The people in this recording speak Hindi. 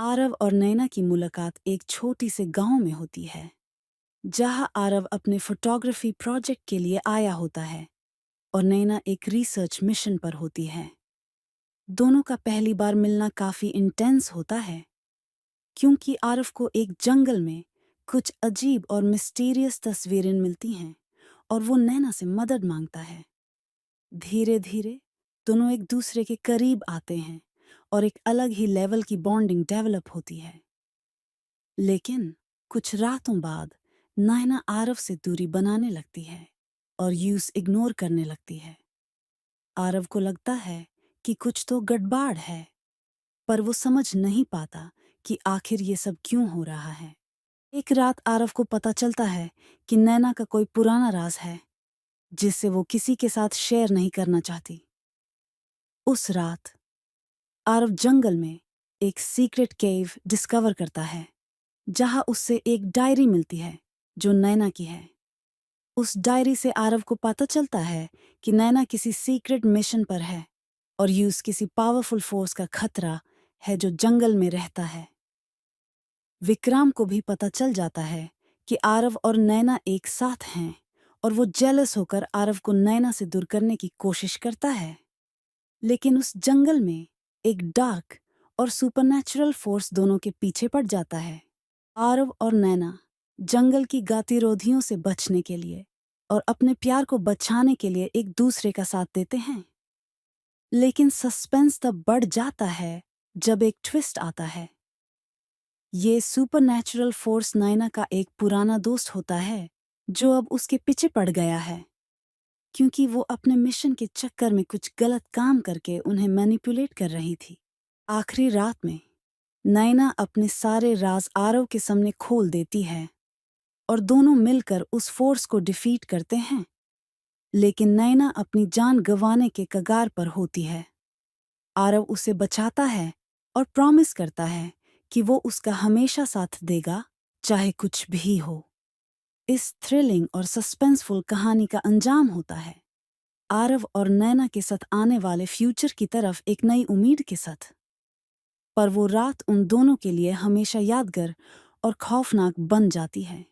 आरव और नैना की मुलाकात एक छोटी से गांव में होती है, जहां आरव अपने फोटोग्राफी प्रोजेक्ट के लिए आया होता है और नैना एक रिसर्च मिशन पर होती है। दोनों का पहली बार मिलना काफी इंटेंस होता है, क्योंकि आरव को एक जंगल में कुछ अजीब और मिस्टीरियस तस्वीरें मिलती हैं और वो नैना से मदद मांगता है। धीरे धीरे दोनों एक दूसरे के करीब आते हैं और एक अलग ही लेवल की बॉन्डिंग डेवलप होती है। लेकिन कुछ रातों बाद नैना आरव से दूरी बनाने लगती है और यूस इग्नोर करने लगती है। आरव को लगता है कि कुछ तो गड़बड़ है, पर वो समझ नहीं पाता कि आखिर ये सब क्यों हो रहा है। एक रात आरव को पता चलता है कि नैना का कोई पुराना राज है, जिससे वो किसी के साथ शेयर नहीं करना चाहती। उस रात आरव जंगल में एक सीक्रेट केव डिस्कवर करता है, जहां उससे एक डायरी मिलती है जो नैना की है। उस डायरी से आरव को पता चलता है कि नैना किसी सीक्रेट मिशन पर है और यूस किसी पावरफुल फोर्स का खतरा है जो जंगल में रहता है। विक्रम को भी पता चल जाता है कि आरव और नैना एक साथ हैं और वो जेलस होकर आरव को नैना से दूर करने की कोशिश करता है। लेकिन उस जंगल में एक डार्क और सुपरनैचुरल फोर्स दोनों के पीछे पड़ जाता है। आरव और नैना जंगल की गतिरोधियों से बचने के लिए और अपने प्यार को बचाने के लिए एक दूसरे का साथ देते हैं। लेकिन सस्पेंस तब बढ़ जाता है जब एक ट्विस्ट आता है। ये सुपरनैचुरल फोर्स नैना का एक पुराना दोस्त होता है, जो अब उसके पीछे पड़ गया है, क्योंकि वो अपने मिशन के चक्कर में कुछ गलत काम करके उन्हें मैनिपुलेट कर रही थी। आखिरी रात में नैना अपने सारे राज आरव के सामने खोल देती है और दोनों मिलकर उस फोर्स को डिफीट करते हैं। लेकिन नैना अपनी जान गंवाने के कगार पर होती है। आरव उसे बचाता है और प्रॉमिस करता है कि वो उसका हमेशा साथ देगा, चाहे कुछ भी हो। इस थ्रिलिंग और सस्पेंसफुल कहानी का अंजाम होता है आरव और नैना के साथ आने वाले फ्यूचर की तरफ एक नई उम्मीद के साथ। पर वो रात उन दोनों के लिए हमेशा यादगार और खौफनाक बन जाती है।